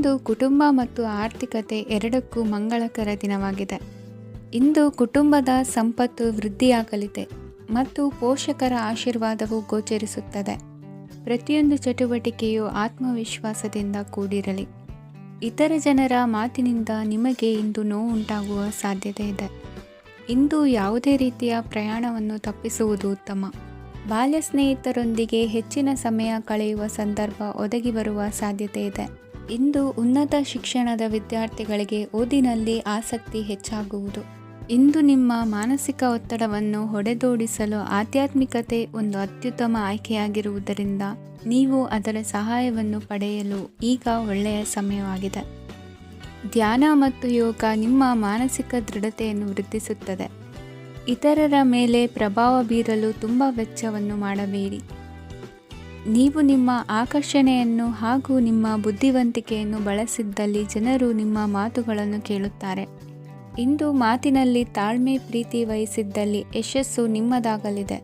ಇಂದು ಕುಟುಂಬ ಮತ್ತು ಆರ್ಥಿಕತೆ ಎರಡಕ್ಕೂ ಮಂಗಳಕರ ದಿನವಾಗಿದೆ. ಇಂದು ಕುಟುಂಬದ ಸಂಪತ್ತು ವೃದ್ಧಿಯಾಗಲಿದೆ ಮತ್ತು ಪೋಷಕರ ಆಶೀರ್ವಾದವು ಗೋಚರಿಸುತ್ತದೆ. ಪ್ರತಿಯೊಂದು ಚಟುವಟಿಕೆಯು ಆತ್ಮವಿಶ್ವಾಸದಿಂದ ಕೂಡಿರಲಿ. ಇತರ ಜನರ ಮಾತಿನಿಂದ ನಿಮಗೆ ಇಂದು ನೋವು ಉಂಟಾಗುವ ಸಾಧ್ಯತೆ ಇದೆ. ಇಂದು ಯಾವುದೇ ರೀತಿಯ ಪ್ರಯಾಣವನ್ನು ತಪ್ಪಿಸುವುದು ಉತ್ತಮ. ಬಾಲ್ಯ ಸ್ನೇಹಿತರೊಂದಿಗೆ ಹೆಚ್ಚಿನ ಸಮಯ ಕಳೆಯುವ ಸಂದರ್ಭ ಒದಗಿ ಬರುವ ಸಾಧ್ಯತೆ ಇದೆ. ಇಂದು ಉನ್ನತ ಶಿಕ್ಷಣದ ವಿದ್ಯಾರ್ಥಿಗಳಿಗೆ ಓದಿನಲ್ಲಿ ಆಸಕ್ತಿ ಹೆಚ್ಚಾಗುವುದು. ಇಂದು ನಿಮ್ಮ ಮಾನಸಿಕ ಒತ್ತಡವನ್ನು ಹೊಡೆದೋಡಿಸಲು ಆಧ್ಯಾತ್ಮಿಕತೆ ಒಂದು ಅತ್ಯುತ್ತಮ ಆಯ್ಕೆಯಾಗಿರುವುದರಿಂದ ನೀವು ಅದರ ಸಹಾಯವನ್ನು ಪಡೆಯಲು ಈಗ ಒಳ್ಳೆಯ ಸಮಯವಾಗಿದೆ. ಧ್ಯಾನ ಮತ್ತು ಯೋಗ ನಿಮ್ಮ ಮಾನಸಿಕ ದೃಢತೆಯನ್ನು ವೃದ್ಧಿಸುತ್ತದೆ. ಇತರರ ಮೇಲೆ ಪ್ರಭಾವ ಬೀರಲು ತುಂಬ ವೆಚ್ಚವನ್ನು ಮಾಡಬೇಡಿ. ನೀವು ನಿಮ್ಮ ಆಕರ್ಷಣೆಯನ್ನು ಹಾಗೂ ನಿಮ್ಮ ಬುದ್ಧಿವಂತಿಕೆಯನ್ನು ಬಳಸಿದ್ದಲ್ಲಿ ಜನರು ನಿಮ್ಮ ಮಾತುಗಳನ್ನು ಕೇಳುತ್ತಾರೆ. ಇಂದು ಮಾತಿನಲ್ಲಿ ತಾಳ್ಮೆ ಪ್ರೀತಿ ವಹಿಸಿದ್ದಲ್ಲಿ ಯಶಸ್ಸು ನಿಮ್ಮದಾಗಲಿದೆ.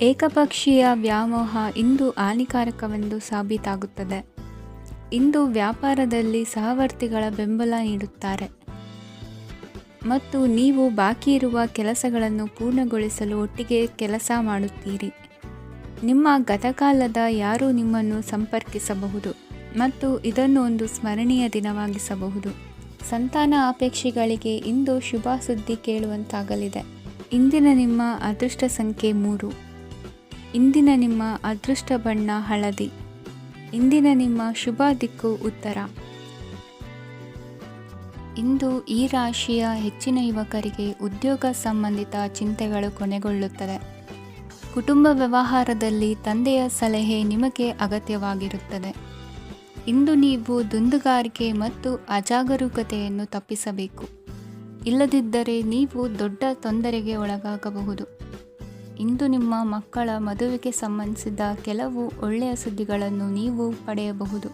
ಏಕಪಕ್ಷೀಯ ವ್ಯಾಮೋಹ ಇಂದು ಹಾನಿಕಾರಕವೆಂದು ಸಾಬೀತಾಗುತ್ತದೆ. ಇಂದು ವ್ಯಾಪಾರದಲ್ಲಿ ಸಹವರ್ತಿಗಳ ಬೆಂಬಲ ನೀಡುತ್ತಾರೆ ಮತ್ತು ನೀವು ಬಾಕಿ ಇರುವ ಕೆಲಸಗಳನ್ನು ಪೂರ್ಣಗೊಳಿಸಲು ಒಟ್ಟಿಗೆ ಕೆಲಸ ಮಾಡುತ್ತೀರಿ. ನಿಮ್ಮ ಗತಕಾಲದ ಯಾರೂ ನಿಮ್ಮನ್ನು ಸಂಪರ್ಕಿಸಬಹುದು ಮತ್ತು ಇದನ್ನು ಒಂದು ಸ್ಮರಣೀಯ ದಿನವಾಗಿಸಬಹುದು. ಸಂತಾನ ಅಪೇಕ್ಷೆಗಳಿಗೆ ಇಂದು ಶುಭ ಸುದ್ದಿ ಕೇಳುವಂತಾಗಲಿದೆ. ಇಂದಿನ ನಿಮ್ಮ ಅದೃಷ್ಟ ಸಂಖ್ಯೆ 3. ಇಂದಿನ ನಿಮ್ಮ ಅದೃಷ್ಟ ಬಣ್ಣ ಹಳದಿ. ಇಂದಿನ ನಿಮ್ಮ ಶುಭ ದಿಕ್ಕು ಉತ್ತರ. ಇಂದು ಈ ರಾಶಿಯ ಹೆಚ್ಚಿನ ಯುವಕರಿಗೆ ಉದ್ಯೋಗ ಸಂಬಂಧಿತ ಚಿಂತೆಗಳು ಕೊನೆಗೊಳ್ಳುತ್ತದೆ. ಕುಟುಂಬ ವ್ಯವಹಾರದಲ್ಲಿ ತಂದೆಯ ಸಲಹೆ ನಿಮಗೆ ಅಗತ್ಯವಾಗಿರುತ್ತದೆ. ಇಂದು ನೀವು ದುಂದುಗಾರಿಕೆ ಮತ್ತು ಅಜಾಗರೂಕತೆಯನ್ನು ತಪ್ಪಿಸಬೇಕು. ಇಲ್ಲದಿದ್ದರೆ ನೀವು ದೊಡ್ಡ ತೊಂದರೆಗೆ ಒಳಗಾಗಬಹುದು. ಇಂದು ನಿಮ್ಮ ಮಕ್ಕಳ ಮದುವೆಗೆ ಸಂಬಂಧಿಸಿದ ಕೆಲವು ಒಳ್ಳೆಯ ಸುದ್ದಿಗಳನ್ನು ನೀವು ಪಡೆಯಬಹುದು.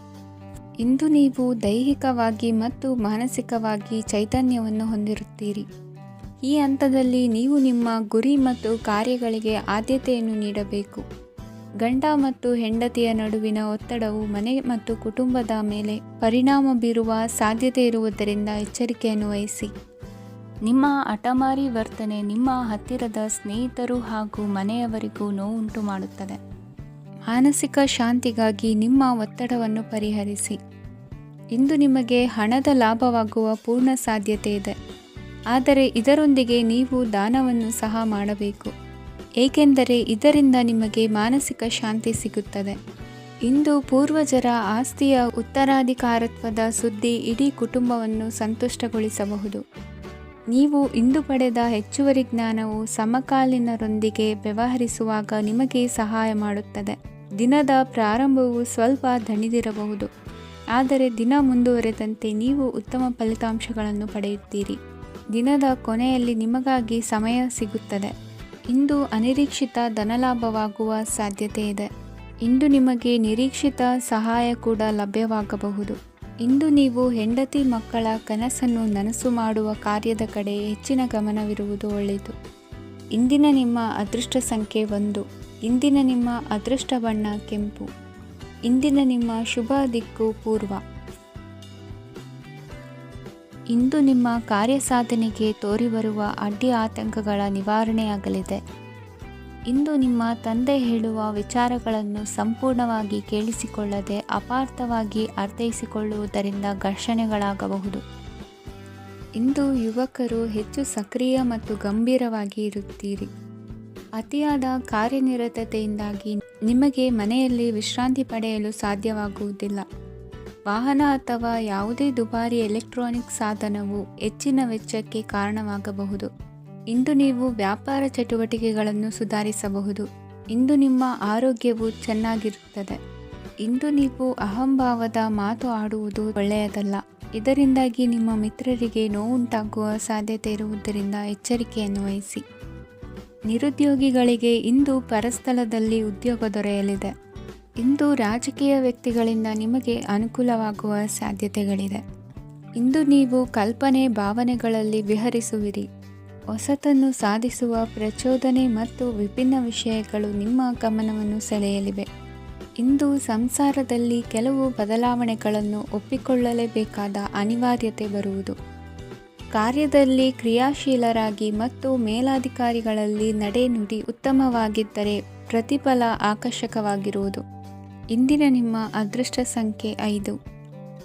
ಇಂದು ನೀವು ದೈಹಿಕವಾಗಿ ಮತ್ತು ಮಾನಸಿಕವಾಗಿ ಚೈತನ್ಯವನ್ನು ಹೊಂದಿರುತ್ತೀರಿ. ಈ ಹಂತದಲ್ಲಿ ನೀವು ನಿಮ್ಮ ಗುರಿ ಮತ್ತು ಕಾರ್ಯಗಳಿಗೆ ಆದ್ಯತೆಯನ್ನು ನೀಡಬೇಕು. ಗಂಡ ಮತ್ತು ಹೆಂಡತಿಯ ನಡುವಿನ ಒತ್ತಡವು ಮನೆ ಮತ್ತು ಕುಟುಂಬದ ಮೇಲೆ ಪರಿಣಾಮ ಬೀರುವ ಸಾಧ್ಯತೆ ಇರುವುದರಿಂದ ಎಚ್ಚರಿಕೆಯನ್ನು ವಹಿಸಿ. ನಿಮ್ಮ ಹಠಮಾರಿ ವರ್ತನೆ ನಿಮ್ಮ ಹತ್ತಿರದ ಸ್ನೇಹಿತರು ಹಾಗೂ ಮನೆಯವರಿಗೂ ನೋವುಂಟು ಮಾಡುತ್ತದೆ. ಮಾನಸಿಕ ಶಾಂತಿಗಾಗಿ ನಿಮ್ಮ ಒತ್ತಡವನ್ನು ಪರಿಹರಿಸಿ. ಇಂದು ನಿಮಗೆ ಹಣದ ಲಾಭವಾಗುವ ಪೂರ್ಣ ಸಾಧ್ಯತೆ ಇದೆ. ಆದರೆ ಇದರೊಂದಿಗೆ ನೀವು ದಾನವನ್ನು ಸಹ ಮಾಡಬೇಕು, ಏಕೆಂದರೆ ಇದರಿಂದ ನಿಮಗೆ ಮಾನಸಿಕ ಶಾಂತಿ ಸಿಗುತ್ತದೆ. ಇಂದು ಪೂರ್ವಜರ ಆಸ್ತಿಯ ಉತ್ತರಾಧಿಕಾರತ್ವದ ಸುದ್ದಿ ಇಡೀ ಕುಟುಂಬವನ್ನು ಸಂತುಷ್ಟಗೊಳಿಸಬಹುದು. ನೀವು ಇಂದು ಪಡೆದ ಹೆಚ್ಚುವರಿ ಜ್ಞಾನವು ಸಮಕಾಲೀನರೊಂದಿಗೆ ವ್ಯವಹರಿಸುವಾಗ ನಿಮಗೆ ಸಹಾಯ ಮಾಡುತ್ತದೆ. ದಿನದ ಪ್ರಾರಂಭವು ಸ್ವಲ್ಪ ದಣಿದಿರಬಹುದು, ಆದರೆ ದಿನ ಮುಂದುವರೆದಂತೆ ನೀವು ಉತ್ತಮ ಫಲಿತಾಂಶಗಳನ್ನು ಪಡೆಯುತ್ತೀರಿ. ದಿನದ ಕೊನೆಯಲ್ಲಿ ನಿಮಗಾಗಿ ಸಮಯ ಸಿಗುತ್ತದೆ. ಇಂದು ಅನಿರೀಕ್ಷಿತ ಧನಲಾಭವಾಗುವ ಸಾಧ್ಯತೆ ಇದೆ. ಇಂದು ನಿಮಗೆ ನಿರೀಕ್ಷಿತ ಸಹಾಯ ಕೂಡ ಲಭ್ಯವಾಗಬಹುದು. ಇಂದು ನೀವು ಹೆಂಡತಿ ಮಕ್ಕಳ ಕನಸನ್ನು ನನಸು ಮಾಡುವ ಕಾರ್ಯದ ಕಡೆ ಹೆಚ್ಚಿನ ಗಮನವಿರುವುದು ಒಳ್ಳೆಯದು. ಇಂದಿನ ನಿಮ್ಮ ಅದೃಷ್ಟ ಸಂಖ್ಯೆ 1. ಇಂದಿನ ನಿಮ್ಮ ಅದೃಷ್ಟ ಬಣ್ಣ ಕೆಂಪು. ಇಂದಿನ ನಿಮ್ಮ ಶುಭ ದಿಕ್ಕು ಪೂರ್ವ. ಇಂದು ನಿಮ್ಮ ಕಾರ್ಯಸಾಧನೆಗೆ ತೋರಿಬರುವ ಅಡ್ಡಿ ಆತಂಕಗಳ ನಿವಾರಣೆಯಾಗಲಿದೆ. ಇಂದು ನಿಮ್ಮ ತಂದೆ ಹೇಳುವ ವಿಚಾರಗಳನ್ನು ಸಂಪೂರ್ಣವಾಗಿ ಕೇಳಿಸಿಕೊಳ್ಳದೆ ಅಪಾರ್ಥವಾಗಿ ಅರ್ಥೈಸಿಕೊಳ್ಳುವುದರಿಂದ ಘರ್ಷಣೆಗಳಾಗಬಹುದು. ಇಂದು ಯುವಕರು ಹೆಚ್ಚು ಸಕ್ರಿಯ ಮತ್ತು ಗಂಭೀರವಾಗಿ ಇರುತ್ತೀರಿ. ಅತಿಯಾದ ಕಾರ್ಯನಿರತತೆಯಿಂದಾಗಿ ನಿಮಗೆ ಮನೆಯಲ್ಲಿ ವಿಶ್ರಾಂತಿ ಪಡೆಯಲು ಸಾಧ್ಯವಾಗುವುದಿಲ್ಲ. ವಾಹನ ಅಥವಾ ಯಾವುದೇ ದುಬಾರಿ ಎಲೆಕ್ಟ್ರಾನಿಕ್ ಸಾಧನವು ಹೆಚ್ಚಿನ ವೆಚ್ಚಕ್ಕೆ ಕಾರಣವಾಗಬಹುದು. ಇಂದು ನೀವು ವ್ಯಾಪಾರ ಚಟುವಟಿಕೆಗಳನ್ನು ಸುಧಾರಿಸಬಹುದು. ಇಂದು ನಿಮ್ಮ ಆರೋಗ್ಯವು ಚೆನ್ನಾಗಿರುತ್ತದೆ. ಇಂದು ನೀವು ಅಹಂಭಾವದ ಮಾತು ಆಡುವುದು ಒಳ್ಳೆಯದಲ್ಲ. ಇದರಿಂದಾಗಿ ನಿಮ್ಮ ಮಿತ್ರರಿಗೆ ನೋವುಂಟಾಗುವ ಸಾಧ್ಯತೆ ಇರುವುದರಿಂದ ಎಚ್ಚರಿಕೆಯನ್ನು ವಹಿಸಿ. ನಿರುದ್ಯೋಗಿಗಳಿಗೆ ಇಂದು ಪರಸ್ಥಳದಲ್ಲಿ ಉದ್ಯೋಗ ದೊರೆಯಲಿದೆ. ಇಂದು ರಾಜಕೀಯ ವ್ಯಕ್ತಿಗಳಿಂದ ನಿಮಗೆ ಅನುಕೂಲವಾಗುವ ಸಾಧ್ಯತೆಗಳಿದೆ. ಇಂದು ನೀವು ಕಲ್ಪನೆ ಭಾವನೆಗಳಲ್ಲಿ ವಿಹರಿಸುವಿರಿ. ಹೊಸತನ್ನು ಸಾಧಿಸುವ ಪ್ರಚೋದನೆ ಮತ್ತು ವಿಭಿನ್ನ ವಿಷಯಗಳು ನಿಮ್ಮ ಗಮನವನ್ನು ಸೆಳೆಯಲಿವೆ. ಇಂದು ಸಂಸಾರದಲ್ಲಿ ಕೆಲವು ಬದಲಾವಣೆಗಳನ್ನು ಒಪ್ಪಿಕೊಳ್ಳಲೇಬೇಕಾದ ಅನಿವಾರ್ಯತೆ ಬರುವುದು. ಕಾರ್ಯದಲ್ಲಿ ಕ್ರಿಯಾಶೀಲರಾಗಿ ಮತ್ತು ಮೇಲಾಧಿಕಾರಿಗಳಲ್ಲಿ ನಡೆನುಡಿ ಉತ್ತಮವಾಗಿದ್ದರೆ ಪ್ರತಿಫಲ ಆಕರ್ಷಕವಾಗಿರುವುದು. ಇಂದಿನ ನಿಮ್ಮ ಅದೃಷ್ಟ ಸಂಖ್ಯೆ 5.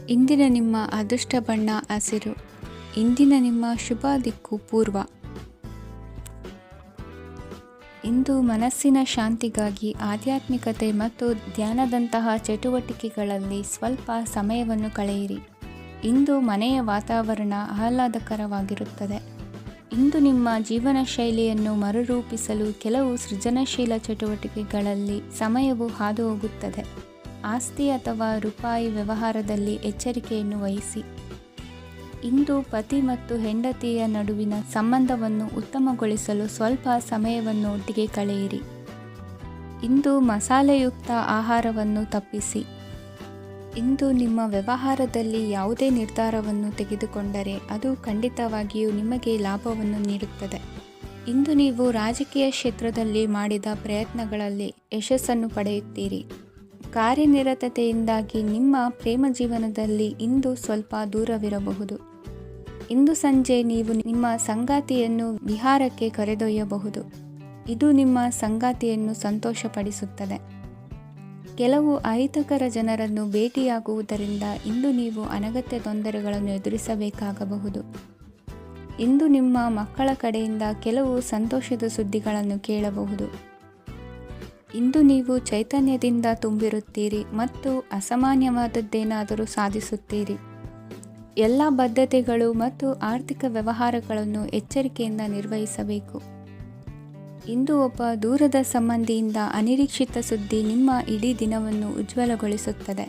ಇಂದಿನ ನಿಮ್ಮ ಅದೃಷ್ಟ ಬಣ್ಣ ಹಸಿರು. ಇಂದಿನ ನಿಮ್ಮ ಶುಭ ದಿಕ್ಕು ಪೂರ್ವ. ಇಂದು ಮನಸ್ಸಿನ ಶಾಂತಿಗಾಗಿ ಆಧ್ಯಾತ್ಮಿಕತೆ ಮತ್ತು ಧ್ಯಾನದಂತಹ ಚಟುವಟಿಕೆಗಳಲ್ಲಿ ಸ್ವಲ್ಪ ಸಮಯವನ್ನು ಕಳೆಯಿರಿ. ಇಂದು ಮನೆಯ ವಾತಾವರಣ ಆಹ್ಲಾದಕರವಾಗಿರುತ್ತದೆ. ಇಂದು ನಿಮ್ಮ ಜೀವನ ಶೈಲಿಯನ್ನು ಮರುರೂಪಿಸಲು ಕೆಲವು ಸೃಜನಶೀಲ ಚಟುವಟಿಕೆಗಳಲ್ಲಿ ಸಮಯವು ಹಾದುಹೋಗುತ್ತದೆ. ಆಸ್ತಿ ಅಥವಾ ರೂಪಾಯಿ ವ್ಯವಹಾರದಲ್ಲಿ ಎಚ್ಚರಿಕೆಯನ್ನು ವಹಿಸಿ. ಇಂದು ಪತಿ ಮತ್ತು ಹೆಂಡತಿಯ ನಡುವಿನ ಸಂಬಂಧವನ್ನು ಉತ್ತಮಗೊಳಿಸಲು ಸ್ವಲ್ಪ ಸಮಯವನ್ನು ಒಟ್ಟಿಗೆ ಕಳೆಯಿರಿ. ಇಂದು ಮಸಾಲೆಯುಕ್ತ ಆಹಾರವನ್ನು ತಪ್ಪಿಸಿ. ಇಂದು ನಿಮ್ಮ ವ್ಯವಹಾರದಲ್ಲಿ ಯಾವುದೇ ನಿರ್ಧಾರವನ್ನು ತೆಗೆದುಕೊಂಡರೆ ಅದು ಖಂಡಿತವಾಗಿಯೂ ನಿಮಗೆ ಲಾಭವನ್ನು ನೀಡುತ್ತದೆ. ಇಂದು ನೀವು ರಾಜಕೀಯ ಕ್ಷೇತ್ರದಲ್ಲಿ ಮಾಡಿದ ಪ್ರಯತ್ನಗಳಲ್ಲಿ ಯಶಸ್ಸನ್ನು ಪಡೆಯುತ್ತೀರಿ. ಕಾರ್ಯನಿರತತೆಯಿಂದಾಗಿ ನಿಮ್ಮ ಪ್ರೇಮ ಜೀವನದಲ್ಲಿ ಇಂದು ಸ್ವಲ್ಪ ದೂರವಿರಬಹುದು. ಇಂದು ಸಂಜೆ ನೀವು ನಿಮ್ಮ ಸಂಗಾತಿಯನ್ನು ವಿಹಾರಕ್ಕೆ ಕರೆದೊಯ್ಯಬಹುದು. ಇದು ನಿಮ್ಮ ಸಂಗಾತಿಯನ್ನು ಸಂತೋಷಪಡಿಸುತ್ತದೆ. ಕೆಲವು ಅಹಿತಕರ ಜನರನ್ನು ಭೇಟಿಯಾಗುವುದರಿಂದ ಇಂದು ನೀವು ಅನಗತ್ಯ ತೊಂದರೆಗಳನ್ನು ಎದುರಿಸಬೇಕಾಗಬಹುದು. ಇಂದು ನಿಮ್ಮ ಮಕ್ಕಳ ಕಡೆಯಿಂದ ಕೆಲವು ಸಂತೋಷದ ಸುದ್ದಿಗಳನ್ನು ಕೇಳಬಹುದು. ಇಂದು ನೀವು ಚೈತನ್ಯದಿಂದ ತುಂಬಿರುತ್ತೀರಿ ಮತ್ತು ಅಸಾಮಾನ್ಯವಾದದ್ದೇನಾದರೂ ಸಾಧಿಸುತ್ತೀರಿ. ಎಲ್ಲ ಬದ್ಧತೆಗಳು ಮತ್ತು ಆರ್ಥಿಕ ವ್ಯವಹಾರಗಳನ್ನು ಎಚ್ಚರಿಕೆಯಿಂದ ನಿರ್ವಹಿಸಬೇಕು. ಇಂದು ಒಬ್ಬ ದೂರದ ಸಂಬಂಧಿಯಿಂದ ಅನಿರೀಕ್ಷಿತ ಸುದ್ದಿ ನಿಮ್ಮ ಇಡೀ ದಿನವನ್ನು ಉಜ್ವಲಗೊಳಿಸುತ್ತದೆ.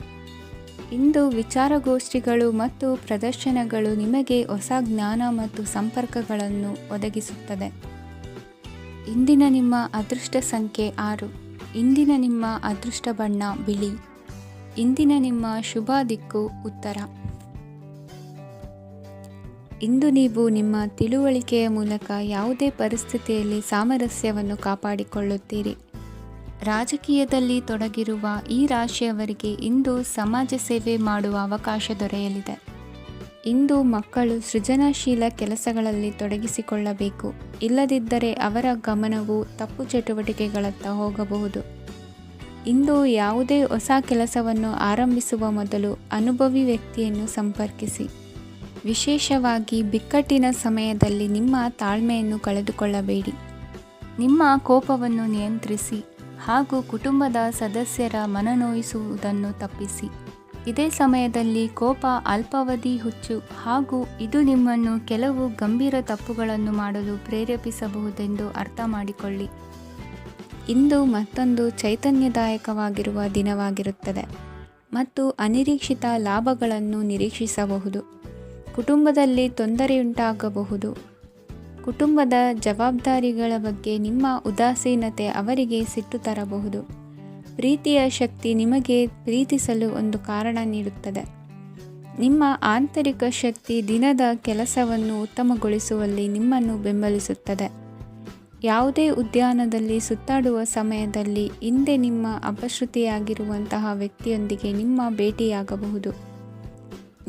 ಇಂದು ವಿಚಾರಗೋಷ್ಠಿಗಳು ಮತ್ತು ಪ್ರದರ್ಶನಗಳು ನಿಮಗೆ ಹೊಸ ಜ್ಞಾನ ಮತ್ತು ಸಂಪರ್ಕಗಳನ್ನು ಒದಗಿಸುತ್ತದೆ. ಇಂದಿನ ನಿಮ್ಮ ಅದೃಷ್ಟ ಸಂಖ್ಯೆ 6. ಇಂದಿನ ನಿಮ್ಮ ಅದೃಷ್ಟ ಬಣ್ಣ ಬಿಳಿ. ಇಂದಿನ ನಿಮ್ಮ ಶುಭ ದಿಕ್ಕು ಉತ್ತರ. ಇಂದು ನೀವು ನಿಮ್ಮ ತಿಳುವಳಿಕೆಯ ಮೂಲಕ ಯಾವುದೇ ಪರಿಸ್ಥಿತಿಯಲ್ಲಿ ಸಾಮರಸ್ಯವನ್ನು ಕಾಪಾಡಿಕೊಳ್ಳುತ್ತೀರಿ. ರಾಜಕೀಯದಲ್ಲಿ ತೊಡಗಿರುವ ಈ ರಾಶಿಯವರಿಗೆ ಇಂದು ಸಮಾಜ ಸೇವೆ ಮಾಡುವ ಅವಕಾಶ ದೊರೆಯಲಿದೆ. ಇಂದು ಮಕ್ಕಳು ಸೃಜನಶೀಲ ಕೆಲಸಗಳಲ್ಲಿ ತೊಡಗಿಸಿಕೊಳ್ಳಬೇಕು. ಇಲ್ಲದಿದ್ದರೆ ಅವರ ಗಮನವು ತಪ್ಪು ಚಟುವಟಿಕೆಗಳತ್ತ ಹೋಗಬಹುದು. ಇಂದು ಯಾವುದೇ ಹೊಸ ಕೆಲಸವನ್ನು ಆರಂಭಿಸುವ ಮೊದಲು ಅನುಭವಿ ವ್ಯಕ್ತಿಯನ್ನು ಸಂಪರ್ಕಿಸಿ. ವಿಶೇಷವಾಗಿ ಬಿಕ್ಕಟ್ಟಿನ ಸಮಯದಲ್ಲಿ ನಿಮ್ಮ ತಾಳ್ಮೆಯನ್ನು ಕಳೆದುಕೊಳ್ಳಬೇಡಿ. ನಿಮ್ಮ ಕೋಪವನ್ನು ನಿಯಂತ್ರಿಸಿ ಹಾಗೂ ಕುಟುಂಬದ ಸದಸ್ಯರ ಮನನೋಯಿಸುವುದನ್ನು ತಪ್ಪಿಸಿ. ಇದೇ ಸಮಯದಲ್ಲಿ ಕೋಪ ಅಲ್ಪಾವಧಿ ಹುಚ್ಚು ಹಾಗೂ ಇದು ನಿಮ್ಮನ್ನು ಕೆಲವು ಗಂಭೀರ ತಪ್ಪುಗಳನ್ನು ಮಾಡಲು ಪ್ರೇರೇಪಿಸಬಹುದೆಂದು ಅರ್ಥ ಮಾಡಿಕೊಳ್ಳಿ. ಇಂದು ಮತ್ತೊಂದು ಚೈತನ್ಯದಾಯಕವಾಗಿರುವ ದಿನವಾಗಿರುತ್ತದೆ ಮತ್ತು ಅನಿರೀಕ್ಷಿತ ಲಾಭಗಳನ್ನು ನಿರೀಕ್ಷಿಸಬಹುದು. ಕುಟುಂಬದಲ್ಲಿ ತೊಂದರೆಯುಂಟಾಗಬಹುದು. ಕುಟುಂಬದ ಜವಾಬ್ದಾರಿಗಳ ಬಗ್ಗೆ ನಿಮ್ಮ ಉದಾಸೀನತೆ ಅವರಿಗೆ ಸಿಟ್ಟು ತರಬಹುದು. ಪ್ರೀತಿಯ ಶಕ್ತಿ ನಿಮಗೆ ಪ್ರೀತಿಸಲು ಒಂದು ಕಾರಣ ನೀಡುತ್ತದೆ. ನಿಮ್ಮ ಆಂತರಿಕ ಶಕ್ತಿ ದಿನದ ಕೆಲಸವನ್ನು ಉತ್ತಮಗೊಳಿಸುವಲ್ಲಿ ನಿಮ್ಮನ್ನು ಬೆಂಬಲಿಸುತ್ತದೆ. ಯಾವುದೇ ಉದ್ಯಾನದಲ್ಲಿ ಸುತ್ತಾಡುವ ಸಮಯದಲ್ಲಿ ಹಿಂದೆ ನಿಮ್ಮ ಅಪಶ್ರುತಿಯಾಗಿರುವಂತಹ ವ್ಯಕ್ತಿಯೊಂದಿಗೆ ನಿಮ್ಮ ಭೇಟಿಯಾಗಬಹುದು.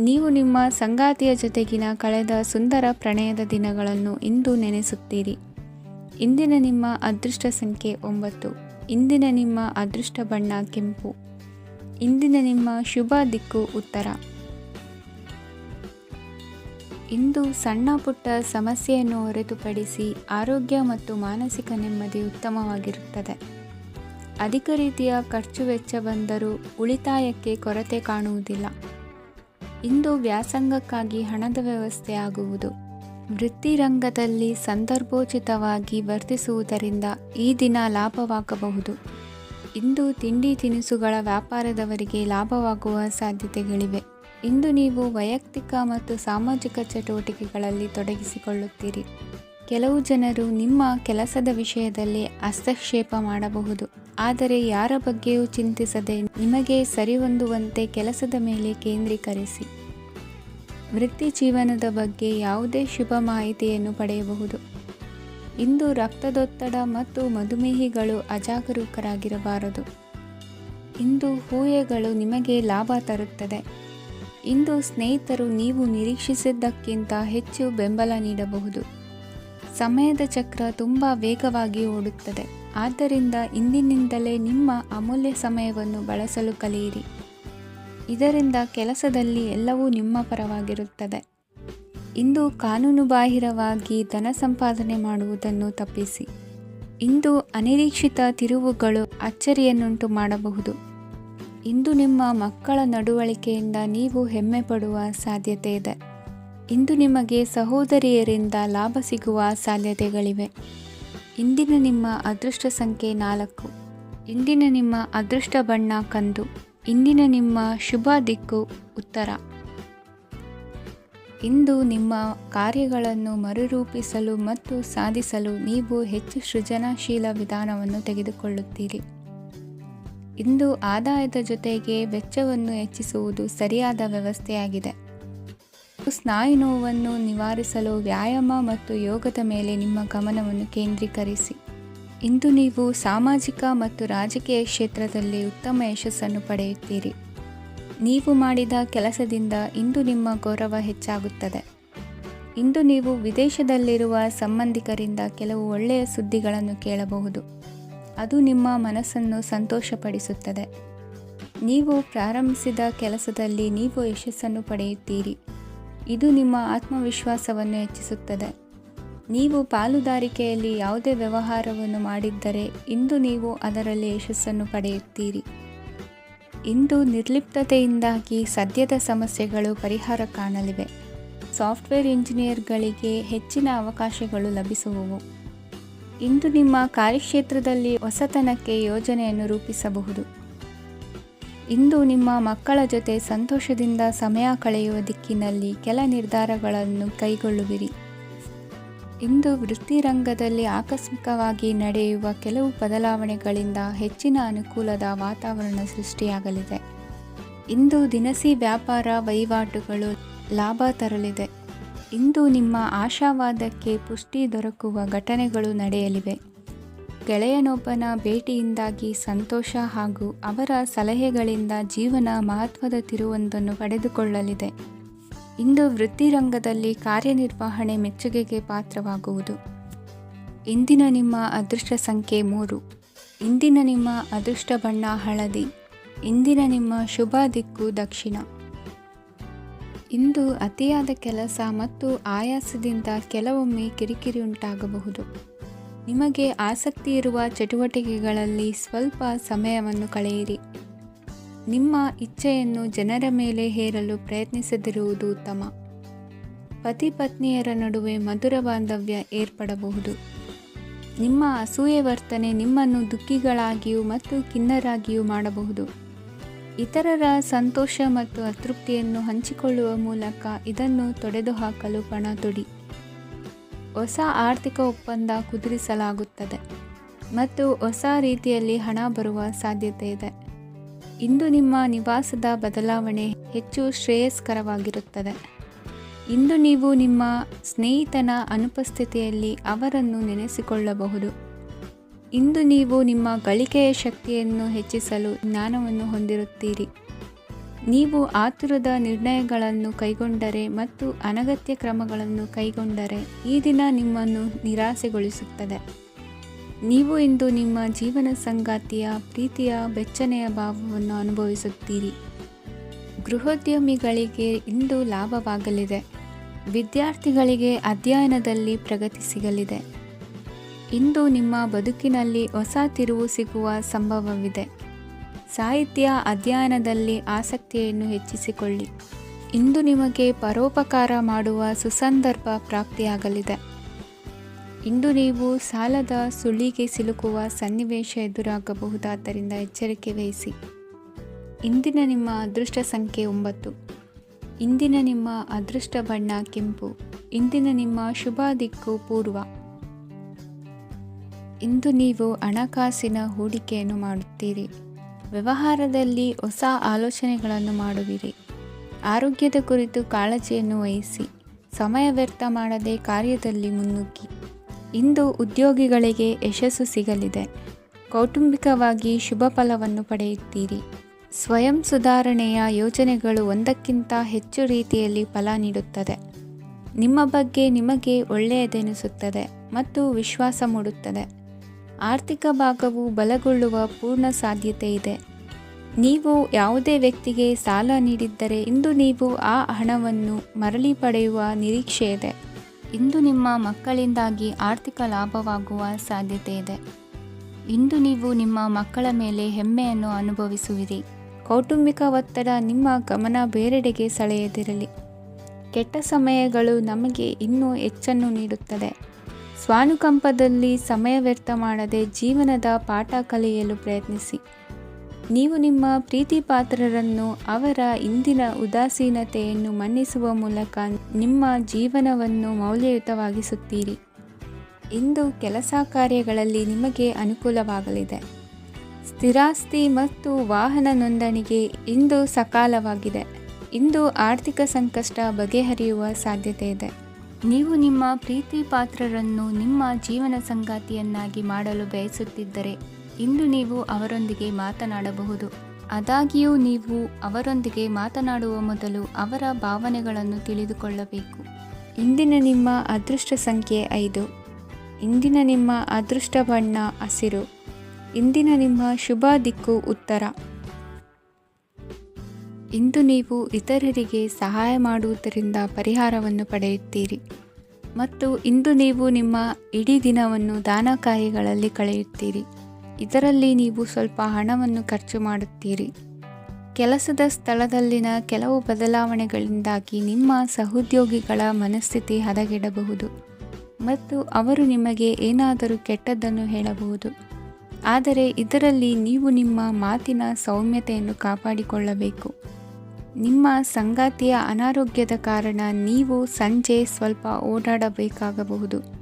ನೀವು ನಿಮ್ಮ ಸಂಗಾತಿಯ ಜೊತೆಗಿನ ಕಳೆದ ಸುಂದರ ಪ್ರಣಯದ ದಿನಗಳನ್ನು ಇಂದು ನೆನೆಸುತ್ತೀರಿ. ಇಂದಿನ ನಿಮ್ಮ ಅದೃಷ್ಟ ಸಂಖ್ಯೆ 9. ಇಂದಿನ ನಿಮ್ಮ ಅದೃಷ್ಟ ಬಣ್ಣ ಕೆಂಪು. ಇಂದಿನ ನಿಮ್ಮ ಶುಭ ದಿಕ್ಕು ಉತ್ತರ. ಇಂದು ಸಣ್ಣ ಪುಟ್ಟ ಸಮಸ್ಯೆಯನ್ನು ಹೊರತುಪಡಿಸಿ ಆರೋಗ್ಯ ಮತ್ತು ಮಾನಸಿಕ ನೆಮ್ಮದಿ ಉತ್ತಮವಾಗಿರುತ್ತದೆ. ಅಧಿಕ ರೀತಿಯ ಖರ್ಚು ವೆಚ್ಚ ಬಂದರೂ ಉಳಿತಾಯಕ್ಕೆ ಕೊರತೆ ಕಾಣುವುದಿಲ್ಲ. ಇಂದು ವ್ಯಾಸಂಗಕ್ಕಾಗಿ ಹಣದ ವ್ಯವಸ್ಥೆ ಆಗುವುದು. ವೃತ್ತಿರಂಗದಲ್ಲಿ ಸಂದರ್ಭೋಚಿತವಾಗಿ ವರ್ತಿಸುವುದರಿಂದ ಈ ದಿನ ಲಾಭವಾಗಬಹುದು. ಇಂದು ತಿಂಡಿ ತಿನಿಸುಗಳ ವ್ಯಾಪಾರದವರಿಗೆ ಲಾಭವಾಗುವ ಸಾಧ್ಯತೆಗಳಿವೆ. ಇಂದು ನೀವು ವೈಯಕ್ತಿಕ ಮತ್ತು ಸಾಮಾಜಿಕ ಚಟುವಟಿಕೆಗಳಲ್ಲಿ ತೊಡಗಿಸಿಕೊಳ್ಳುತ್ತೀರಿ. ಕೆಲವು ಜನರು ನಿಮ್ಮ ಕೆಲಸದ ವಿಷಯದಲ್ಲಿ ಹಸ್ತಕ್ಷೇಪ ಮಾಡಬಹುದು. ಆದರೆ ಯಾರ ಬಗ್ಗೆಯೂ ಚಿಂತಿಸದೆ ನಿಮಗೆ ಸರಿಹೊಂದುವಂತೆ ಕೆಲಸದ ಮೇಲೆ ಕೇಂದ್ರೀಕರಿಸಿ. ವೃತ್ತಿ ಜೀವನದ ಬಗ್ಗೆ ಯಾವುದೇ ಶುಭ ಮಾಹಿತಿಯನ್ನು ಪಡೆಯಬಹುದು. ಇಂದು ರಕ್ತದೊತ್ತಡ ಮತ್ತು ಮಧುಮೇಹಿಗಳು ಅಜಾಗರೂಕರಾಗಿರಬಾರದು. ಇಂದು ಊಹೆಗಳು ನಿಮಗೆ ಲಾಭ ತರುತ್ತದೆ. ಇಂದು ಸ್ನೇಹಿತರು ನೀವು ನಿರೀಕ್ಷಿಸಿದ್ದಕ್ಕಿಂತ ಹೆಚ್ಚು ಬೆಂಬಲ ನೀಡಬಹುದು. ಸಮಯದ ಚಕ್ರ ತುಂಬ ವೇಗವಾಗಿ ಓಡುತ್ತದೆ. ಆದ್ದರಿಂದ ಇಂದಿನಿಂದಲೇ ನಿಮ್ಮ ಅಮೂಲ್ಯ ಸಮಯವನ್ನು ಬಳಸಲು ಕಲಿಯಿರಿ. ಇದರಿಂದ ಕೆಲಸದಲ್ಲಿ ಎಲ್ಲವೂ ನಿಮ್ಮ ಪರವಾಗಿರುತ್ತದೆ. ಇಂದು ಕಾನೂನುಬಾಹಿರವಾಗಿ ಧನ ಸಂಪಾದನೆ ಮಾಡುವುದನ್ನು ತಪ್ಪಿಸಿ. ಇಂದು ಅನಿರೀಕ್ಷಿತ ತಿರುವುಗಳು ಅಚ್ಚರಿಯನ್ನುಂಟು ಮಾಡಬಹುದು. ಇಂದು ನಿಮ್ಮ ಮಕ್ಕಳ ನಡವಳಿಕೆಯಿಂದ ನೀವು ಹೆಮ್ಮೆ ಪಡುವ ಸಾಧ್ಯತೆ ಇದೆ. ಇಂದು ನಿಮಗೆ ಸಹೋದರಿಯರಿಂದ ಲಾಭ ಸಿಗುವ ಸಾಧ್ಯತೆಗಳಿವೆ. ಇಂದಿನ ನಿಮ್ಮ ಅದೃಷ್ಟ ಸಂಖ್ಯೆ 4. ಇಂದಿನ ನಿಮ್ಮ ಅದೃಷ್ಟ ಬಣ್ಣ ಕಂದು. ಇಂದಿನ ನಿಮ್ಮ ಶುಭ ದಿಕ್ಕು ಉತ್ತರ. ಇಂದು ನಿಮ್ಮ ಕಾರ್ಯಗಳನ್ನು ಮರುರೂಪಿಸಲು ಮತ್ತು ಸಾಧಿಸಲು ನೀವು ಹೆಚ್ಚು ಸೃಜನಶೀಲ ವಿಧಾನವನ್ನು ತೆಗೆದುಕೊಳ್ಳುತ್ತೀರಿ. ಇಂದು ಆದಾಯದ ಜೊತೆಗೆ ವೆಚ್ಚವನ್ನು ಹೆಚ್ಚಿಸುವುದು ಸರಿಯಾದ ವ್ಯವಸ್ಥೆಯಾಗಿದೆ. ಸ್ನಾಯು ನೋವನ್ನು ನಿವಾರಿಸಲು ವ್ಯಾಯಾಮ ಮತ್ತು ಯೋಗದ ಮೇಲೆ ನಿಮ್ಮ ಗಮನವನ್ನು ಕೇಂದ್ರೀಕರಿಸಿ. ಇಂದು ನೀವು ಸಾಮಾಜಿಕ ಮತ್ತು ರಾಜಕೀಯ ಕ್ಷೇತ್ರದಲ್ಲಿ ಉತ್ತಮ ಯಶಸ್ಸನ್ನು ಪಡೆಯುತ್ತೀರಿ. ನೀವು ಮಾಡಿದ ಕೆಲಸದಿಂದ ಇಂದು ನಿಮ್ಮ ಗೌರವ ಹೆಚ್ಚಾಗುತ್ತದೆ. ಇಂದು ನೀವು ವಿದೇಶದಲ್ಲಿರುವ ಸಂಬಂಧಿಕರಿಂದ ಕೆಲವು ಒಳ್ಳೆಯ ಸುದ್ದಿಗಳನ್ನು ಕೇಳಬಹುದು. ಅದು ನಿಮ್ಮ ಮನಸ್ಸನ್ನು ಸಂತೋಷಪಡಿಸುತ್ತದೆ. ನೀವು ಪ್ರಾರಂಭಿಸಿದ ಕೆಲಸದಲ್ಲಿ ನೀವು ಯಶಸ್ಸನ್ನು ಪಡೆಯುತ್ತೀರಿ. ಇದು ನಿಮ್ಮ ಆತ್ಮವಿಶ್ವಾಸವನ್ನು ಹೆಚ್ಚಿಸುತ್ತದೆ. ನೀವು ಪಾಲುದಾರಿಕೆಯಲ್ಲಿ ಯಾವುದೇ ವ್ಯವಹಾರವನ್ನು ಮಾಡಿದ್ದರೆ ಇಂದು ನೀವು ಅದರಲ್ಲಿ ಯಶಸ್ಸನ್ನು ಪಡೆಯುತ್ತೀರಿ. ಇಂದು ನಿರ್ಲಿಪ್ತತೆಯಿಂದಾಗಿ ಸದ್ಯದ ಸಮಸ್ಯೆಗಳು ಪರಿಹಾರ ಕಾಣಲಿವೆ. ಸಾಫ್ಟ್ವೇರ್ ಇಂಜಿನಿಯರ್ಗಳಿಗೆ ಹೆಚ್ಚಿನ ಅವಕಾಶಗಳು ಲಭಿಸುವವು. ಇಂದು ನಿಮ್ಮ ಕಾರ್ಯಕ್ಷೇತ್ರದಲ್ಲಿ ಹೊಸತನಕ್ಕೆ ಯೋಜನೆಯನ್ನು ರೂಪಿಸಬಹುದು. ಇಂದು ನಿಮ್ಮ ಮಕ್ಕಳ ಜೊತೆ ಸಂತೋಷದಿಂದ ಸಮಯ ಕಳೆಯುವ ದಿಕ್ಕಿನಲ್ಲಿ ಕೆಲ ನಿರ್ಧಾರಗಳನ್ನು ಕೈಗೊಳ್ಳುವಿರಿ. ಇಂದು ವೃತ್ತಿರಂಗದಲ್ಲಿ ಆಕಸ್ಮಿಕವಾಗಿ ನಡೆಯುವ ಕೆಲವು ಬದಲಾವಣೆಗಳಿಂದ ಹೆಚ್ಚಿನ ಅನುಕೂಲದ ವಾತಾವರಣ ಸೃಷ್ಟಿಯಾಗಲಿದೆ. ಇಂದು ದಿನಸಿ ವ್ಯಾಪಾರ ವಹಿವಾಟುಗಳು ಲಾಭ ತರಲಿದೆ. ಇಂದು ನಿಮ್ಮ ಆಶಾವಾದಕ್ಕೆ ಪುಷ್ಟಿ ದೊರಕುವ ಘಟನೆಗಳು ನಡೆಯಲಿವೆ. ಗೆಳೆಯನೊಬ್ಬನ ಭೇಟಿಯಿಂದಾಗಿ ಸಂತೋಷ ಹಾಗೂ ಅವರ ಸಲಹೆಗಳಿಂದ ಜೀವನ ಮಹತ್ವದ ತಿರುವೊಂದನ್ನು ಪಡೆದುಕೊಳ್ಳಲಿದೆ. ಇಂದು ವೃತ್ತಿರಂಗದಲ್ಲಿ ಕಾರ್ಯನಿರ್ವಹಣೆ ಮೆಚ್ಚುಗೆಗೆ ಪಾತ್ರವಾಗುವುದು. ಇಂದಿನ ನಿಮ್ಮ ಅದೃಷ್ಟ ಸಂಖ್ಯೆ 3. ಇಂದಿನ ನಿಮ್ಮ ಅದೃಷ್ಟ ಬಣ್ಣ ಹಳದಿ. ಇಂದಿನ ನಿಮ್ಮ ಶುಭ ದಿಕ್ಕು ದಕ್ಷಿಣ. ಇಂದು ಅತಿಯಾದ ಕೆಲಸ ಮತ್ತು ಆಯಾಸದಿಂದ ಕೆಲವೊಮ್ಮೆ ಕಿರಿಕಿರಿ ಉಂಟಾಗಬಹುದು. ನಿಮಗೆ ಆಸಕ್ತಿ ಇರುವ ಚಟುವಟಿಕೆಗಳಲ್ಲಿ ಸ್ವಲ್ಪ ಸಮಯವನ್ನು ಕಳೆಯಿರಿ. ನಿಮ್ಮ ಇಚ್ಛೆಯನ್ನು ಜನರ ಮೇಲೆ ಹೇರಲು ಪ್ರಯತ್ನಿಸದಿರುವುದು ಉತ್ತಮ. ಪತಿ ಪತ್ನಿಯರ ನಡುವೆ ಮಧುರ ಬಾಂಧವ್ಯ ಏರ್ಪಡಬಹುದು. ನಿಮ್ಮ ಅಸೂಯೆ ವರ್ತನೆ ನಿಮ್ಮನ್ನು ದುಃಖಿಗಳಾಗಿಯೂ ಮತ್ತು ಖಿನ್ನರಾಗಿಯೂ ಮಾಡಬಹುದು. ಇತರರ ಸಂತೋಷ ಮತ್ತು ಅತೃಪ್ತಿಯನ್ನು ಹಂಚಿಕೊಳ್ಳುವ ಮೂಲಕ ಇದನ್ನು ತೊಡೆದುಹಾಕಲು ಪಣ ತೊಡಿ. ಹೊಸ ಆರ್ಥಿಕ ಒಪ್ಪಂದ ಕುದುರಿಸಲಾಗುತ್ತದೆ ಮತ್ತು ಹೊಸ ರೀತಿಯಲ್ಲಿ ಹಣ ಬರುವ ಸಾಧ್ಯತೆ ಇದೆ. ಇಂದು ನಿಮ್ಮ ನಿವಾಸದ ಬದಲಾವಣೆ ಹೆಚ್ಚು ಶ್ರೇಯಸ್ಕರವಾಗಿರುತ್ತದೆ. ಇಂದು ನೀವು ನಿಮ್ಮ ಸ್ನೇಹಿತನ ಅನುಪಸ್ಥಿತಿಯಲ್ಲಿ ಅವರನ್ನು ನೆನೆಸಿಕೊಳ್ಳಬಹುದು. ಇಂದು ನೀವು ನಿಮ್ಮ ಗಳಿಕೆಯ ಶಕ್ತಿಯನ್ನು ಹೆಚ್ಚಿಸಲು ಜ್ಞಾನವನ್ನು ಹೊಂದಿರುತ್ತೀರಿ. ನೀವು ಆತುರದ ನಿರ್ಣಯಗಳನ್ನು ಕೈಗೊಂಡರೆ ಮತ್ತು ಅನಗತ್ಯ ಕ್ರಮಗಳನ್ನು ಕೈಗೊಂಡರೆ ಈ ದಿನ ನಿಮ್ಮನ್ನು ನಿರಾಸೆಗೊಳಿಸುತ್ತದೆ. ನೀವು ಇಂದು ನಿಮ್ಮ ಜೀವನ ಸಂಗಾತಿಯ ಪ್ರೀತಿಯ ಬೆಚ್ಚನೆಯ ಭಾವವನ್ನು ಅನುಭವಿಸುತ್ತೀರಿ. ಗೃಹೋದ್ಯಮಿಗಳಿಗೆ ಇಂದು ಲಾಭವಾಗಲಿದೆ. ವಿದ್ಯಾರ್ಥಿಗಳಿಗೆ ಅಧ್ಯಯನದಲ್ಲಿ ಪ್ರಗತಿ ಸಿಗಲಿದೆ. ಇಂದು ನಿಮ್ಮ ಬದುಕಿನಲ್ಲಿ ಹೊಸ ತಿರುವು ಸಿಗುವ ಸಂಭವವಿದೆ. ಸಾಹಿತ್ಯ ಅಧ್ಯಯನದಲ್ಲಿ ಆಸಕ್ತಿಯನ್ನು ಹೆಚ್ಚಿಸಿಕೊಳ್ಳಿ. ಇಂದು ನಿಮಗೆ ಪರೋಪಕಾರ ಮಾಡುವ ಸುಸಂದರ್ಭ ಪ್ರಾಪ್ತಿಯಾಗಲಿದೆ. ಇಂದು ನೀವು ಸಾಲದ ಸುಳಿಗೆ ಸಿಲುಕುವ ಸನ್ನಿವೇಶ ಎದುರಾಗಬಹುದಾದ್ದರಿಂದ ಎಚ್ಚರಿಕೆ ವಹಿಸಿ. ಇಂದಿನ ನಿಮ್ಮ ಅದೃಷ್ಟ ಸಂಖ್ಯೆ 9. ಇಂದಿನ ನಿಮ್ಮ ಅದೃಷ್ಟ ಬಣ್ಣ ಕೆಂಪು. ಇಂದಿನ ನಿಮ್ಮ ಶುಭ ದಿಕ್ಕು ಪೂರ್ವ. ಇಂದು ನೀವು ಹಣಕಾಸಿನ ಹೂಡಿಕೆಯನ್ನು ಮಾಡುತ್ತೀರಿ. ವ್ಯವಹಾರದಲ್ಲಿ ಹೊಸ ಆಲೋಚನೆಗಳನ್ನು ಮಾಡುವಿರಿ. ಆರೋಗ್ಯದ ಕುರಿತು ಕಾಳಜಿಯನ್ನು ವಹಿಸಿ. ಸಮಯ ವ್ಯರ್ಥ ಮಾಡದೆ ಕಾರ್ಯದಲ್ಲಿ ಮುನ್ನುಗ್ಗಿ. ಇಂದು ಉದ್ಯೋಗಿಗಳಿಗೆ ಯಶಸ್ಸು ಸಿಗಲಿದೆ. ಕೌಟುಂಬಿಕವಾಗಿ ಶುಭ ಫಲವನ್ನು ಪಡೆಯುತ್ತೀರಿ. ಸ್ವಯಂ ಸುಧಾರಣೆಯ ಯೋಜನೆಗಳು ಒಂದಕ್ಕಿಂತ ಹೆಚ್ಚು ರೀತಿಯಲ್ಲಿ ಫಲ ನೀಡುತ್ತದೆ. ನಿಮ್ಮ ಬಗ್ಗೆ ನಿಮಗೆ ಒಳ್ಳೆಯದೆನಿಸುತ್ತದೆ ಮತ್ತು ವಿಶ್ವಾಸ ಮೂಡುತ್ತದೆ. ಆರ್ಥಿಕ ಭಾಗವು ಬಲಗೊಳ್ಳುವ ಪೂರ್ಣ ಸಾಧ್ಯತೆ ಇದೆ. ನೀವು ಯಾವುದೇ ವ್ಯಕ್ತಿಗೆ ಸಾಲ ನೀಡಿದ್ದರೆ ಇಂದು ನೀವು ಆ ಹಣವನ್ನು ಮರಳಿ ಪಡೆಯುವ ನಿರೀಕ್ಷೆ ಇದೆ. ಇಂದು ನಿಮ್ಮ ಮಕ್ಕಳಿಂದಾಗಿ ಆರ್ಥಿಕ ಲಾಭವಾಗುವ ಸಾಧ್ಯತೆ ಇದೆ. ಇಂದು ನೀವು ನಿಮ್ಮ ಮಕ್ಕಳ ಮೇಲೆ ಹೆಮ್ಮೆಯನ್ನು ಅನುಭವಿಸುವಿರಿ. ಕೌಟುಂಬಿಕ ಒತ್ತಡ ನಿಮ್ಮ ಗಮನ ಬೇರೆಡೆಗೆ ಸೆಳೆಯದಿರಲಿ. ಕೆಟ್ಟ ಸಮಯಗಳು ನಮಗೆ ಇನ್ನೂ ಹೆಚ್ಚನ್ನು ನೀಡುತ್ತದೆ. ಸ್ವಾನುಕಂಪದಲ್ಲಿ ಸಮಯ ವ್ಯರ್ಥ ಮಾಡದೆ ಜೀವನದ ಪಾಠ ಕಲಿಯಲು ಪ್ರಯತ್ನಿಸಿ. ನೀವು ನಿಮ್ಮ ಪ್ರೀತಿ ಪಾತ್ರರನ್ನು ಅವರ ಇಂದಿನ ಉದಾಸೀನತೆಯನ್ನು ಮನ್ನಿಸುವ ಮೂಲಕ ನಿಮ್ಮ ಜೀವನವನ್ನು ಮೌಲ್ಯಯುತವಾಗಿಸುತ್ತೀರಿ. ಇಂದು ಕೆಲಸ ಕಾರ್ಯಗಳಲ್ಲಿ ನಿಮಗೆ ಅನುಕೂಲವಾಗಲಿದೆ. ಸ್ಥಿರಾಸ್ತಿ ಮತ್ತು ವಾಹನ ನೋಂದಣಿಗೆ ಇಂದು ಸಕಾಲವಾಗಿದೆ. ಇಂದು ಆರ್ಥಿಕ ಸಂಕಷ್ಟ ಬಗೆಹರಿಯುವ ಸಾಧ್ಯತೆ ಇದೆ. ನೀವು ನಿಮ್ಮ ಪ್ರೀತಿ ಪಾತ್ರರನ್ನು ನಿಮ್ಮ ಜೀವನ ಸಂಗಾತಿಯನ್ನಾಗಿ ಮಾಡಲು ಬಯಸುತ್ತಿದ್ದರೆ ಇಂದು ನೀವು ಅವರೊಂದಿಗೆ ಮಾತನಾಡಬಹುದು. ಆದಾಗ್ಯೂ ನೀವು ಅವರೊಂದಿಗೆ ಮಾತನಾಡುವ ಮೊದಲು ಅವರ ಭಾವನೆಗಳನ್ನು ತಿಳಿದುಕೊಳ್ಳಬೇಕು. ಇಂದಿನ ನಿಮ್ಮ ಅದೃಷ್ಟ ಸಂಖ್ಯೆ 5. ಇಂದಿನ ನಿಮ್ಮ ಅದೃಷ್ಟ ಬಣ್ಣ ಹಸಿರು. ಇಂದಿನ ನಿಮ್ಮ ಶುಭ ದಿಕ್ಕು ಉತ್ತರ. ಇಂದು ನೀವು ಇತರರಿಗೆ ಸಹಾಯ ಮಾಡುವುದರಿಂದ ಪರಿಹಾರವನ್ನು ಪಡೆಯುತ್ತೀರಿ ಮತ್ತು ಇಂದು ನೀವು ನಿಮ್ಮ ಇಡೀ ದಿನವನ್ನು ದಾನ ಕಾರ್ಯಗಳಲ್ಲಿ ಕಳೆಯುತ್ತೀರಿ. ಇದರಲ್ಲಿ ನೀವು ಸ್ವಲ್ಪ ಹಣವನ್ನು ಖರ್ಚು ಮಾಡುತ್ತೀರಿ. ಕೆಲಸದ ಸ್ಥಳದಲ್ಲಿನ ಕೆಲವು ಬದಲಾವಣೆಗಳಿಂದಾಗಿ ನಿಮ್ಮ ಸಹೋದ್ಯೋಗಿಗಳ ಮನಸ್ಥಿತಿ ಹದಗೆಡಬಹುದು ಮತ್ತು ಅವರು ನಿಮಗೆ ಏನಾದರೂ ಕೆಟ್ಟದ್ದನ್ನು ಹೇಳಬಹುದು. ಆದರೆ ಇದರಲ್ಲಿ ನೀವು ನಿಮ್ಮ ಮಾತಿನ ಸೌಮ್ಯತೆಯನ್ನು ಕಾಪಾಡಿಕೊಳ್ಳಬೇಕು. ನಿಮ್ಮ ಸಂಗಾತಿಯ ಅನಾರೋಗ್ಯದ ಕಾರಣ ನೀವು ಸಂಜೆ ಸ್ವಲ್ಪ ಓಡಾಡಬೇಕಾಗಬಹುದು.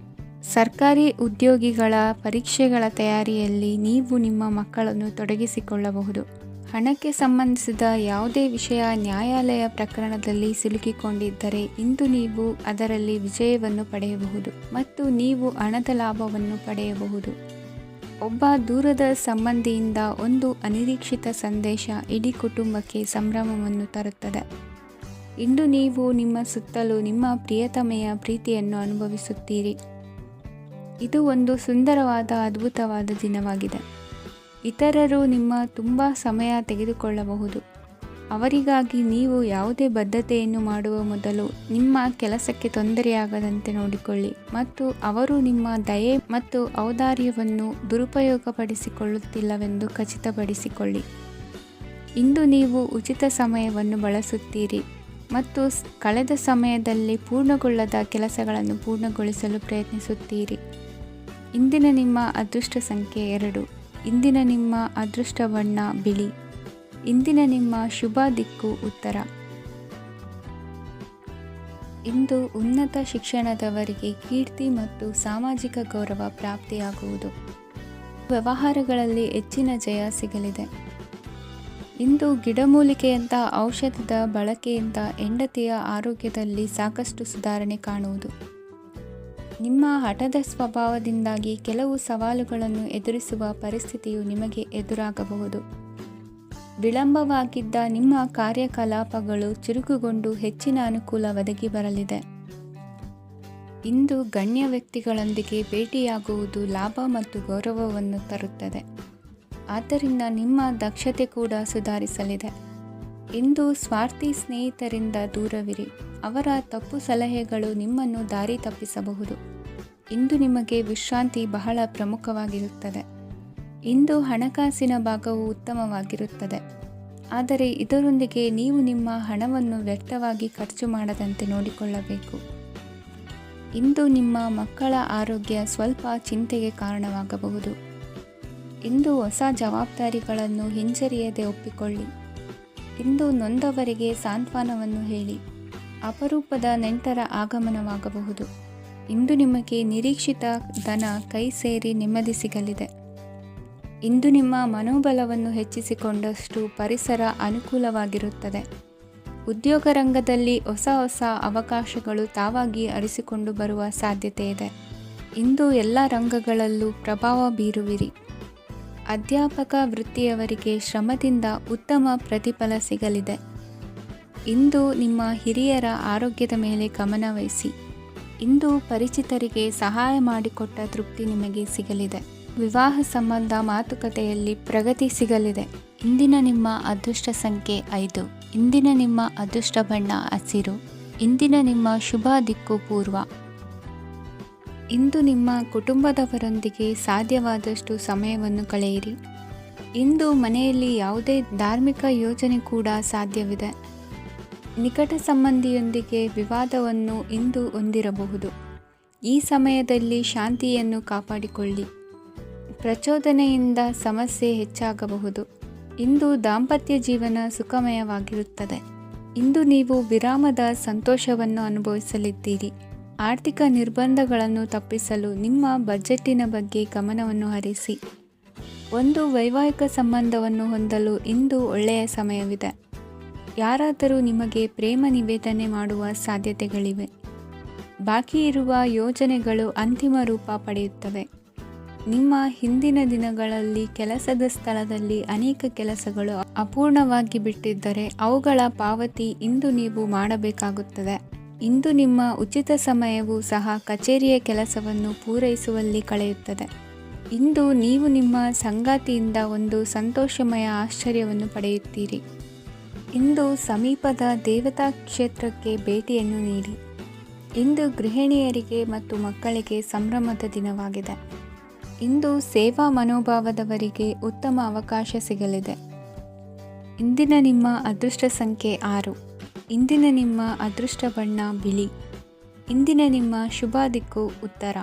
ಸರ್ಕಾರಿ ಉದ್ಯೋಗಿಗಳ ಪರೀಕ್ಷೆಗಳ ತಯಾರಿಯಲ್ಲಿ ನೀವು ನಿಮ್ಮ ಮಕ್ಕಳನ್ನು ತೊಡಗಿಸಿಕೊಳ್ಳಬಹುದು. ಹಣಕ್ಕೆ ಸಂಬಂಧಿಸಿದ ಯಾವುದೇ ವಿಷಯ ನ್ಯಾಯಾಲಯ ಪ್ರಕರಣದಲ್ಲಿ ಸಿಲುಕಿಕೊಂಡಿದ್ದರೆ ಇಂದು ನೀವು ಅದರಲ್ಲಿ ವಿಜಯವನ್ನು ಪಡೆಯಬಹುದು ಮತ್ತು ನೀವು ಹಣದ ಲಾಭವನ್ನು ಪಡೆಯಬಹುದು. ಒಬ್ಬ ದೂರದ ಸಂಬಂಧಿಯಿಂದ ಒಂದು ಅನಿರೀಕ್ಷಿತ ಸಂದೇಶ ಇಡೀ ಕುಟುಂಬಕ್ಕೆ ಸಂಭ್ರಮವನ್ನು ತರುತ್ತದೆ. ಇಂದು ನೀವು ನಿಮ್ಮ ಸುತ್ತಲೂ ನಿಮ್ಮ ಪ್ರಿಯತಮೆಯ ಪ್ರೀತಿಯನ್ನು ಅನುಭವಿಸುತ್ತೀರಿ. ಇದು ಒಂದು ಸುಂದರವಾದ ಅದ್ಭುತವಾದ ದಿನವಾಗಿದೆ. ಇತರರು ನಿಮ್ಮ ತುಂಬ ಸಮಯ ತೆಗೆದುಕೊಳ್ಳಬಹುದು. ಅವರಿಗಾಗಿ ನೀವು ಯಾವುದೇ ಬದ್ಧತೆಯನ್ನು ಮಾಡುವ ಮೊದಲು ನಿಮ್ಮ ಕೆಲಸಕ್ಕೆ ತೊಂದರೆಯಾಗದಂತೆ ನೋಡಿಕೊಳ್ಳಿ ಮತ್ತು ಅವರು ನಿಮ್ಮ ದಯೆ ಮತ್ತು ಔದಾರ್ಯವನ್ನು ದುರುಪಯೋಗಪಡಿಸಿಕೊಳ್ಳುತ್ತಿಲ್ಲವೆಂದು ಖಚಿತಪಡಿಸಿಕೊಳ್ಳಿ. ಇಂದು ನೀವು ಉಚಿತ ಸಮಯವನ್ನು ಬಳಸುತ್ತೀರಿ ಮತ್ತು ಕಳೆದ ಸಮಯದಲ್ಲಿ ಪೂರ್ಣಗೊಳ್ಳದ ಕೆಲಸಗಳನ್ನು ಪೂರ್ಣಗೊಳಿಸಲು ಪ್ರಯತ್ನಿಸುತ್ತೀರಿ. ಇಂದಿನ ನಿಮ್ಮ ಅದೃಷ್ಟ ಸಂಖ್ಯೆ 2. ಇಂದಿನ ನಿಮ್ಮ ಅದೃಷ್ಟ ಬಣ್ಣ ಬಿಳಿ. ಇಂದಿನ ನಿಮ್ಮ ಶುಭ ದಿಕ್ಕು ಉತ್ತರ. ಇಂದು ಉನ್ನತ ಶಿಕ್ಷಣದವರಿಗೆ ಕೀರ್ತಿ ಮತ್ತು ಸಾಮಾಜಿಕ ಗೌರವ ಪ್ರಾಪ್ತಿಯಾಗುವುದು. ವ್ಯವಹಾರಗಳಲ್ಲಿ ಹೆಚ್ಚಿನ ಜಯ ಸಿಗಲಿದೆ. ಇಂದು ಗಿಡಮೂಲಿಕೆಯಂಥ ಔಷಧದ ಬಳಕೆಯಿಂದ ಹೆಂಡತಿಯ ಆರೋಗ್ಯದಲ್ಲಿ ಸಾಕಷ್ಟು ಸುಧಾರಣೆ ಕಾಣುವುದು. ನಿಮ್ಮ ಹಠದ ಸ್ವಭಾವದಿಂದಾಗಿ ಕೆಲವು ಸವಾಲುಗಳನ್ನು ಎದುರಿಸುವ ಪರಿಸ್ಥಿತಿಯು ನಿಮಗೆ ಎದುರಾಗಬಹುದು. ವಿಳಂಬವಾಗಿದ್ದ ನಿಮ್ಮ ಕಾರ್ಯಕಲಾಪಗಳು ಚುರುಕುಗೊಂಡು ಹೆಚ್ಚಿನ ಅನುಕೂಲ ಒದಗಿ ಬರಲಿದೆ. ಇಂದು ಗಣ್ಯ ವ್ಯಕ್ತಿಗಳೊಂದಿಗೆ ಭೇಟಿಯಾಗುವುದು ಲಾಭ ಮತ್ತು ಗೌರವವನ್ನು ತರುತ್ತದೆ. ಆದ್ದರಿಂದ ನಿಮ್ಮ ದಕ್ಷತೆ ಕೂಡ ಸುಧಾರಿಸಲಿದೆ. ಇಂದು ಸ್ವಾರ್ಥಿ ಸ್ನೇಹಿತರಿಂದ ದೂರವಿರಿ. ಅವರ ತಪ್ಪು ಸಲಹೆಗಳು ನಿಮ್ಮನ್ನು ದಾರಿ ತಪ್ಪಿಸಬಹುದು. ಇಂದು ನಿಮಗೆ ವಿಶ್ರಾಂತಿ ಬಹಳ ಪ್ರಮುಖವಾಗಿರುತ್ತದೆ. ಇಂದು ಹಣಕಾಸಿನ ಭಾಗವು ಉತ್ತಮವಾಗಿರುತ್ತದೆ. ಆದರೆ ಇದರೊಂದಿಗೆ ನೀವು ನಿಮ್ಮ ಹಣವನ್ನು ವ್ಯರ್ಥವಾಗಿ ಖರ್ಚು ಮಾಡದಂತೆ ನೋಡಿಕೊಳ್ಳಬೇಕು. ಇಂದು ನಿಮ್ಮ ಮಕ್ಕಳ ಆರೋಗ್ಯ ಸ್ವಲ್ಪ ಚಿಂತೆಗೆ ಕಾರಣವಾಗಬಹುದು. ಇಂದು ಹೊಸ ಜವಾಬ್ದಾರಿಗಳನ್ನು ಹಿಂಜರಿಯದೆ ಒಪ್ಪಿಕೊಳ್ಳಿ. ಇಂದು ನೊಂದವರಿಗೆ ಸಾಂತ್ವನವನ್ನು ಹೇಳಿ. ಅಪರೂಪದ ನೆಂಟರ ಆಗಮನವಾಗಬಹುದು. ಇಂದು ನಿಮಗೆ ನಿರೀಕ್ಷಿತ ಧನ ಕೈ ಸೇರಿ ನೆಮ್ಮದಿ ಸಿಗಲಿದೆ. ಇಂದು ನಿಮ್ಮ ಮನೋಬಲವನ್ನು ಹೆಚ್ಚಿಸಿಕೊಂಡಷ್ಟು ಪರಿಸರ ಅನುಕೂಲವಾಗಿರುತ್ತದೆ. ಉದ್ಯೋಗ ರಂಗದಲ್ಲಿ ಹೊಸ ಹೊಸ ಅವಕಾಶಗಳು ತಾವಾಗಿ ಅರಿಸಿಕೊಂಡು ಬರುವ ಸಾಧ್ಯತೆ ಇದೆ. ಇಂದು ಎಲ್ಲ ರಂಗಗಳಲ್ಲೂ ಪ್ರಭಾವ ಬೀರುವಿರಿ. ಅಧ್ಯಾಪಕ ವೃತ್ತಿಯವರಿಗೆ ಶ್ರಮದಿಂದ ಉತ್ತಮ ಪ್ರತಿಫಲ ಸಿಗಲಿದೆ. ಇಂದು ನಿಮ್ಮ ಹಿರಿಯರ ಆರೋಗ್ಯದ ಮೇಲೆ ಗಮನ ವಹಿಸಿ. ಇಂದು ಪರಿಚಿತರಿಗೆ ಸಹಾಯ ಮಾಡಿಕೊಟ್ಟ ತೃಪ್ತಿ ನಿಮಗೆ ಸಿಗಲಿದೆ. ವಿವಾಹ ಸಂಬಂಧ ಮಾತುಕತೆಯಲ್ಲಿ ಪ್ರಗತಿ ಸಿಗಲಿದೆ. ಇಂದಿನ ನಿಮ್ಮ ಅದೃಷ್ಟ ಸಂಖ್ಯೆ 5. ಇಂದಿನ ನಿಮ್ಮ ಅದೃಷ್ಟ ಬಣ್ಣ ಹಸಿರು. ಇಂದಿನ ನಿಮ್ಮ ಶುಭ ದಿಕ್ಕು ಪೂರ್ವ. ಇಂದು ನಿಮ್ಮ ಕುಟುಂಬದವರೊಂದಿಗೆ ಸಾಧ್ಯವಾದಷ್ಟು ಸಮಯವನ್ನು ಕಳೆಯಿರಿ. ಇಂದು ಮನೆಯಲ್ಲಿ ಯಾವುದೇ ಧಾರ್ಮಿಕ ಯೋಜನೆ ಕೂಡ ಸಾಧ್ಯವಿದೆ. ನಿಕಟ ಸಂಬಂಧಿಯೊಂದಿಗೆ ವಿವಾದವನ್ನು ಇಂದು ಹೊಂದಿರಬಹುದು. ಈ ಸಮಯದಲ್ಲಿ ಶಾಂತಿಯನ್ನು ಕಾಪಾಡಿಕೊಳ್ಳಿ. ಪ್ರಚೋದನೆಯಿಂದ ಸಮಸ್ಯೆ ಹೆಚ್ಚಾಗಬಹುದು. ಇಂದು ದಾಂಪತ್ಯ ಜೀವನ ಸುಖಮಯವಾಗಿರುತ್ತದೆ. ಇಂದು ನೀವು ವಿರಾಮದ ಸಂತೋಷವನ್ನು ಅನುಭವಿಸಲಿದ್ದೀರಿ. ಆರ್ಥಿಕ ನಿರ್ಬಂಧಗಳನ್ನು ತಪ್ಪಿಸಲು ನಿಮ್ಮ ಬಜೆಟ್ಟಿನ ಬಗ್ಗೆ ಗಮನವನ್ನು ಹರಿಸಿ. ಒಂದು ವೈವಾಹಿಕ ಸಂಬಂಧವನ್ನು ಹೊಂದಲು ಇಂದು ಒಳ್ಳೆಯ ಸಮಯವಿದೆ. ಯಾರಾದರೂ ನಿಮಗೆ ಪ್ರೇಮ ನಿವೇದನೆ ಮಾಡುವ ಸಾಧ್ಯತೆಗಳಿವೆ. ಬಾಕಿ ಇರುವ ಯೋಜನೆಗಳು ಅಂತಿಮ ರೂಪ ಪಡೆಯುತ್ತವೆ. ನಿಮ್ಮ ಹಿಂದಿನ ದಿನಗಳಲ್ಲಿ ಕೆಲಸದ ಸ್ಥಳದಲ್ಲಿ ಅನೇಕ ಕೆಲಸಗಳು ಅಪೂರ್ಣವಾಗಿ ಬಿಟ್ಟಿದ್ದರೆ ಅವುಗಳ ಪಾವತಿ ಇಂದು ನೀವು ಮಾಡಬೇಕಾಗುತ್ತದೆ. ಇಂದು ನಿಮ್ಮ ಉಚಿತ ಸಮಯವು ಸಹ ಕಚೇರಿಯ ಕೆಲಸವನ್ನು ಪೂರೈಸುವಲ್ಲಿ ಕಳೆಯುತ್ತದೆ. ಇಂದು ನೀವು ನಿಮ್ಮ ಸಂಗಾತಿಯಿಂದ ಒಂದು ಸಂತೋಷಮಯ ಆಶ್ಚರ್ಯವನ್ನು ಪಡೆಯುತ್ತೀರಿ. ಇಂದು ಸಮೀಪದ ದೇವತಾ ಕ್ಷೇತ್ರಕ್ಕೆ ಭೇಟಿಯನ್ನು ನೀಡಿ. ಇಂದು ಗೃಹಿಣಿಯರಿಗೆ ಮತ್ತು ಮಕ್ಕಳಿಗೆ ಸಂಭ್ರಮದ ದಿನವಾಗಿದೆ. ಇಂದು ಸೇವಾ ಮನೋಭಾವದವರಿಗೆ ಉತ್ತಮ ಅವಕಾಶ ಸಿಗಲಿದೆ. ಇಂದಿನ ನಿಮ್ಮ ಅದೃಷ್ಟ ಸಂಖ್ಯೆ 6. ಇಂದಿನ ನಿಮ್ಮ ಅದೃಷ್ಟ ಬಣ್ಣ ಬಿಳಿ. ಇಂದಿನ ನಿಮ್ಮ ಶುಭ ದಿಕ್ಕು ಉತ್ತರ.